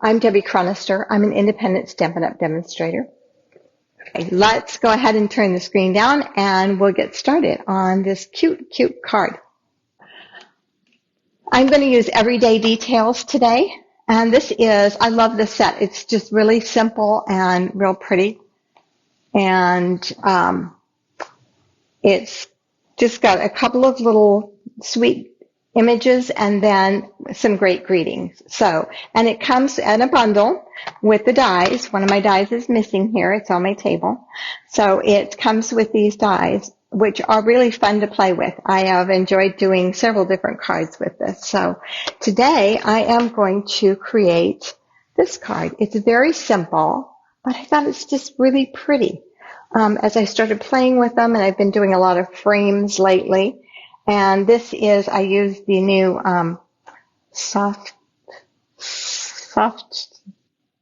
I'm Debbie Cronister. I'm an independent Stampin' Up! Demonstrator. Okay, let's go ahead and turn the screen down and we'll get started on this cute, cute card. I'm going to use everyday details today. And this is, I love this set. It's just really simple and real pretty. And it's just got a couple of little sweet images and then some great greetings. So, and it comes in a bundle with the dies. One of my dies is missing here. It's on my table. So it comes with these dies, which are really fun to play with. I have enjoyed doing several different cards with this. So today I am going to create this card. It's very simple, but I thought it's just really pretty. As I started playing with them, and I've been doing a lot of frames lately, and this is, I use the new soft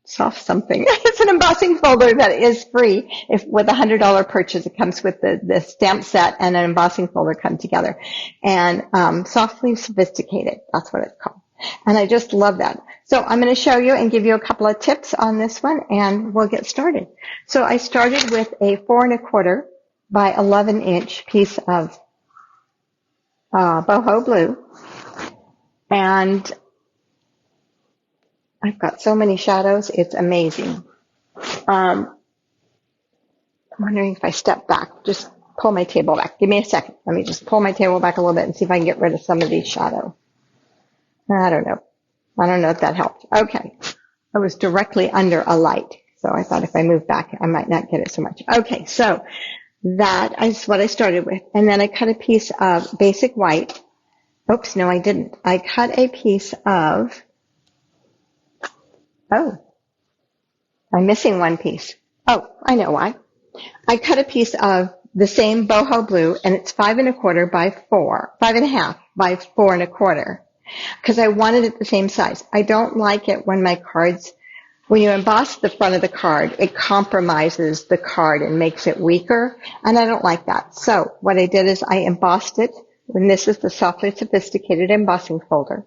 something. It's an embossing folder that is free. If with a $100 purchase, it comes with the stamp set and an embossing folder come together. And Softly Sophisticated, that's what it's called. And I just love that. So I'm going to show you and give you a couple of tips on this one, and we'll get started. So I started with a 4 1/4 by 11-inch piece of boho blue, and I've got so many shadows, it's amazing. I'm wondering if I step back, just pull my table back. Give me a second. Let me just pull my table back a little bit and see if I can get rid of some of these shadows. I don't know if that helped. Okay. I was directly under a light, so I thought if I move back, I might not get it so much. Okay, so that is what I started with. And then I cut a piece of basic white. Oops, no, I didn't. I cut a piece of, oh, I'm missing one piece. Oh, I know why. I cut a piece of the same boho blue, and it's 5 1/4 by 5.5 by 4 1/4, because I wanted it the same size. I don't like it when my cards, when you emboss the front of the card, it compromises the card and makes it weaker, and I don't like that. So what I did is I embossed it, and this is the Softly Sophisticated embossing folder.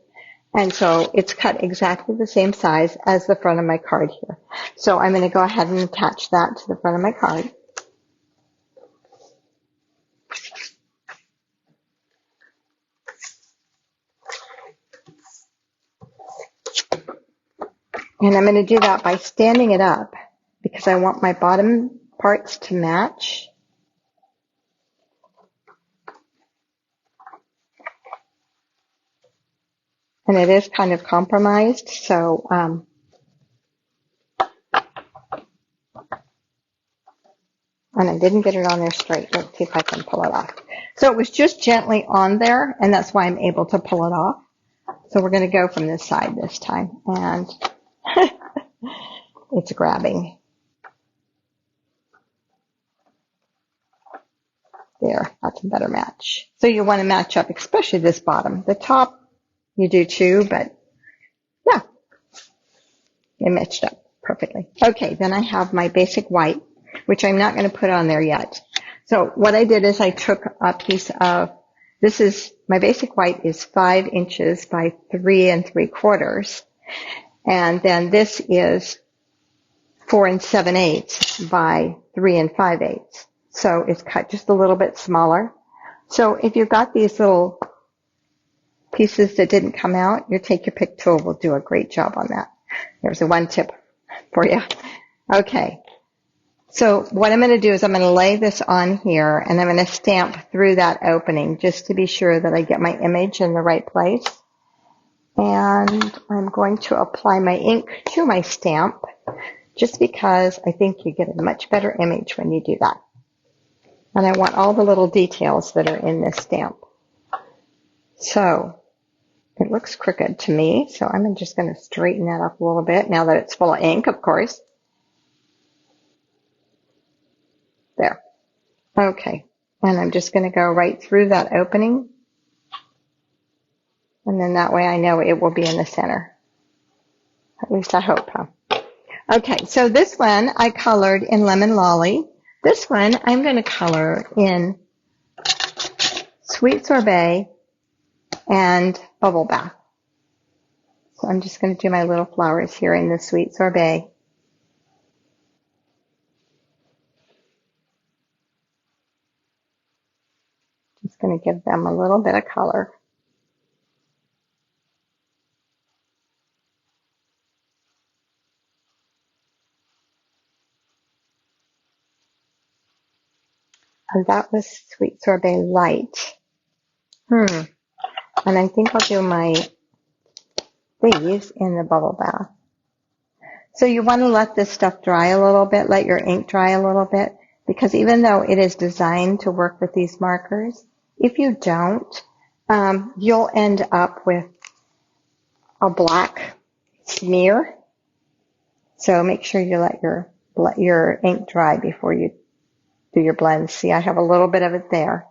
And so it's cut exactly the same size as the front of my card here. So I'm going to go ahead and attach that to the front of my card. And I'm going to do that by standing it up because I want my bottom parts to match. And it is kind of compromised, so and I didn't get it on there straight. Let's see if I can pull it off. So it was just gently on there, and that's why I'm able to pull it off. So we're going to go from this side this time, and it's grabbing. There, that's a better match. So you want to match up, especially this bottom. The top, you do too, but yeah, it matched up perfectly. Okay, then I have my basic white, which I'm not going to put on there yet. So what I did is I took a piece of, this is, my basic white is 5 inches by 3 3/4. And then this is 4 7/8 by 3 5/8. So it's cut just a little bit smaller. So if you've got these little pieces that didn't come out, your take your pick tool will do a great job on that. There's a one tip for you. Okay. So what I'm going to do is I'm going to lay this on here, and I'm going to stamp through that opening just to be sure that I get my image in the right place. And I'm going to apply my ink to my stamp just because I think you get a much better image when you do that. And I want all the little details that are in this stamp. So it looks crooked to me, so I'm just going to straighten that up a little bit now that it's full of ink, of course. There. Okay. And I'm just going to go right through that opening. And then that way I know it will be in the center. At least I hope, huh? Okay, so this one I colored in Lemon Lolly. This one I'm going to color in Sweet Sorbet and Bubble Bath. So I'm just going to do my little flowers here in the sweet sorbet. Just going to give them a little bit of color. And that was sweet sorbet light. And I think I'll do my leaves in the bubble bath. So you want to let this stuff dry a little bit, let your ink dry a little bit, because even though it is designed to work with these markers, if you don't, you'll end up with a black smear. So make sure you let your ink dry before you do your blends. See, I have a little bit of it there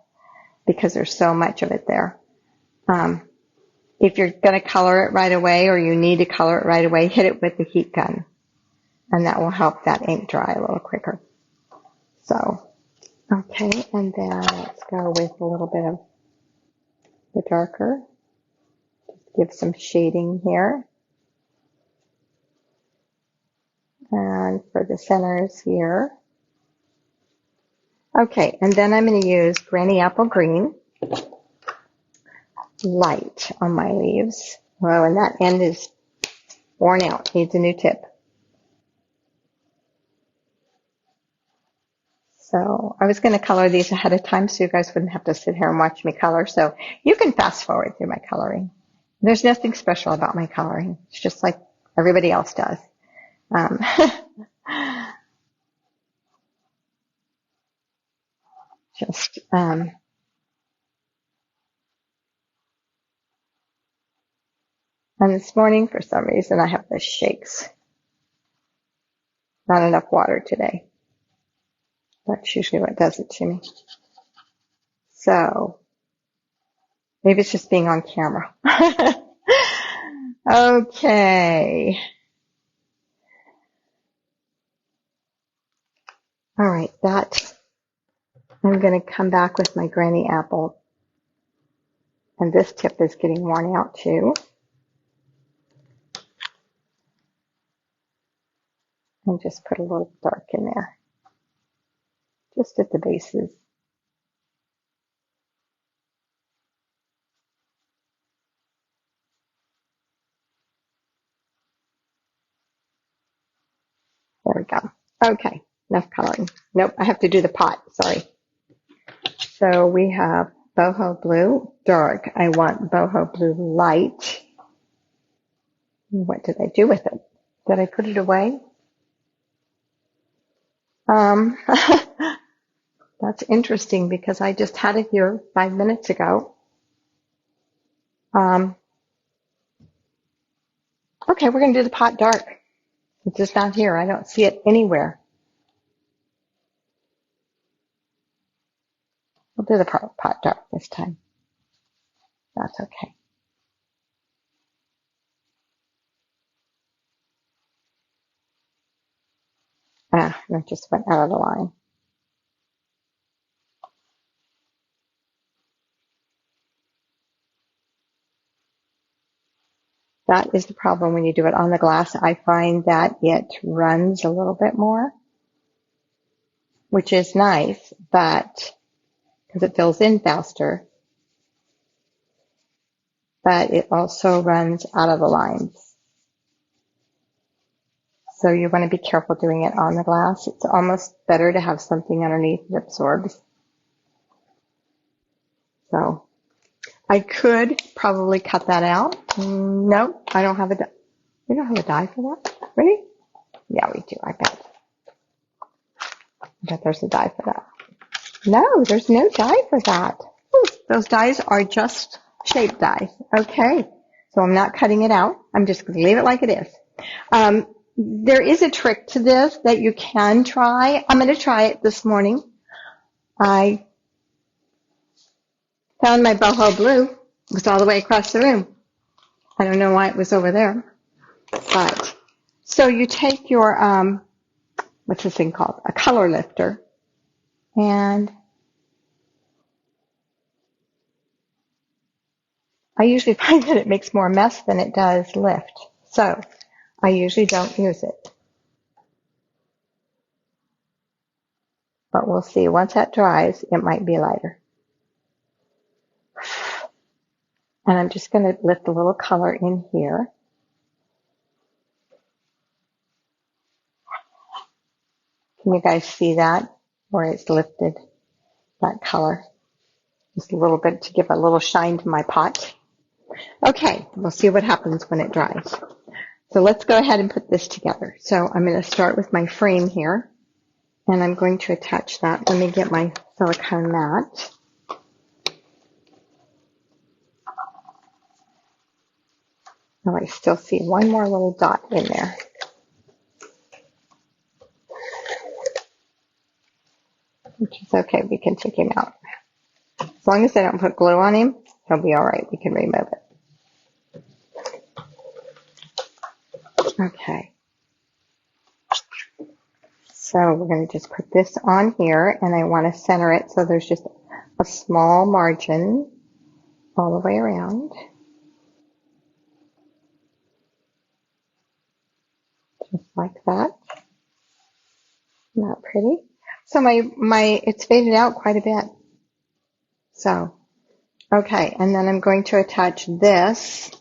because there's so much of it there. If you're going to color it right away or you need to color it right away, hit it with the heat gun, and that will help that ink dry a little quicker. So, okay, and then let's go with a little bit of the darker. Just give some shading here. And for the centers here. Okay, and then I'm going to use Granny Apple Green light on my leaves. Well, and that end is worn out, needs a new tip. So I was going to color these ahead of time so you guys wouldn't have to sit here and watch me color. So you can fast forward through my coloring. There's nothing special about my coloring. It's just like everybody else does. And this morning, for some reason, I have the shakes. Not enough water today. That's usually what does it to me. So, maybe it's just being on camera. Okay. All right, I'm going to come back with my Granny Apple. And this tip is getting worn out too. And just put a little dark in there. Just at the bases. There we go. Okay, enough coloring. Nope, I have to do the pot, sorry. So we have boho blue dark. I want boho blue light. What did I do with it? Did I put it away? That's interesting because I just had it here 5 minutes ago. Okay, we're going to do the pot dark. It's just not here. I don't see it anywhere. We'll do the pot dark this time. That's okay. I just went out of the line. That is the problem when you do it on the glass. I find that it runs a little bit more, which is nice, but because it fills in faster, but it also runs out of the lines. So you want to be careful doing it on the glass. It's almost better to have something underneath that absorbs. So I could probably cut that out. Nope, I don't have a die. We don't have a die for that? Really? Yeah, we do, I bet. I bet there's a die for that. No, there's no die for that. Ooh, those dies are just shape dies. Okay, so I'm not cutting it out. I'm just going to leave it like it is. There is a trick to this that you can try. I'm going to try it this morning. I found my boho blue. It was all the way across the room. I don't know why it was over there. But, so you take your, what's this thing called? A color lifter. And I usually find that it makes more mess than it does lift. So I usually don't use it. But we'll see. Once that dries, it might be lighter. And I'm just going to lift a little color in here. Can you guys see that? Where it's lifted, that color. Just a little bit to give a little shine to my pot. Okay, we'll see what happens when it dries. So let's go ahead and put this together. So I'm going to start with my frame here. And I'm going to attach that. Let me get my silicone mat. Oh, I still see one more little dot in there. Which is okay, we can take him out. As long as I don't put glue on him, he'll be all right. We can remove it. Okay. So we're going to just put this on here, and I want to center it so there's just a small margin all the way around. Just like that. Isn't that pretty? So it's faded out quite a bit. So, okay, and then I'm going to attach this.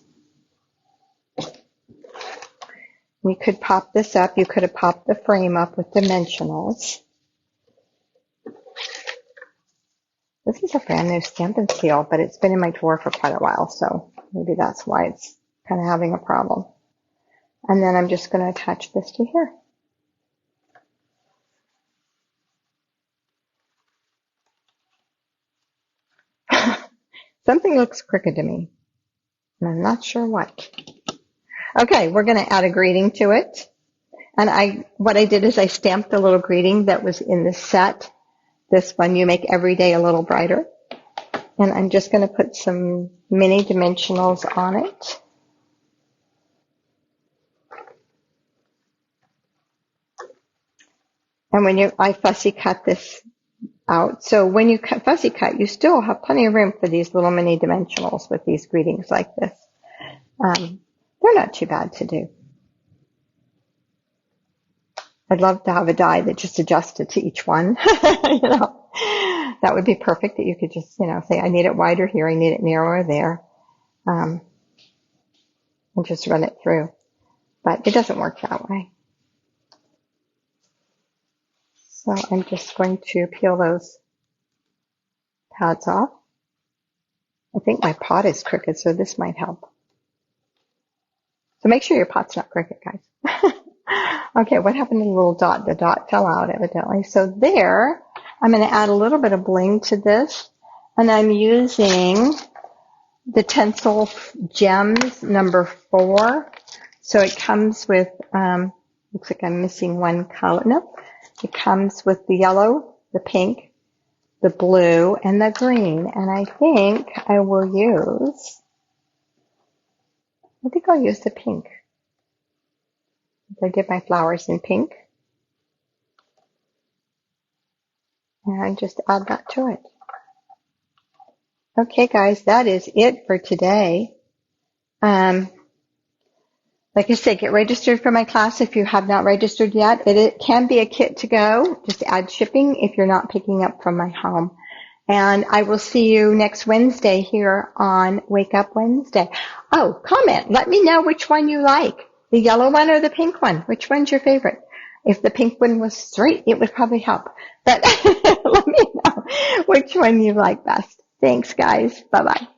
We could pop this up. You could have popped the frame up with dimensionals. This is a brand new Stampin' Seal, but it's been in my drawer for quite a while, so maybe that's why it's kind of having a problem. And then I'm just going to attach this to here. Something looks crooked to me, and I'm not sure what. Okay, we're going to add a greeting to it. And what I did is I stamped the little greeting that was in the set. This one, you make every day a little brighter. And I'm just going to put some mini dimensionals on it. And I fussy cut this out. So when you fussy cut, you still have plenty of room for these little mini dimensionals with these greetings like this. They're not too bad to do. I'd love to have a die that just adjusted to each one. That would be perfect, that you could just, say, I need it wider here, I need it narrower there, and just run it through. But it doesn't work that way. So I'm just going to peel those pads off. I think my pot is crooked, so this might help. So make sure your pot's not crooked, guys. Okay, what happened to the little dot? The dot fell out, evidently. So there, I'm going to add a little bit of bling to this. And I'm using the Tencel Gems number 4. So it comes with, looks like I'm missing one color. Nope. It comes with the yellow, the pink, the blue, and the green. And I think I'll use the pink. I did my flowers in pink. And I just add that to it. Okay, guys, that is it for today. Like I said, get registered for my class if you have not registered yet. It can be a kit to go. Just add shipping if you're not picking up from my home. And I will see you next Wednesday here on Wake Up Wednesday. Oh, comment. Let me know which one you like. The yellow one or the pink one? Which one's your favorite? If the pink one was straight, it would probably help. But let me know which one you like best. Thanks, guys. Bye-bye.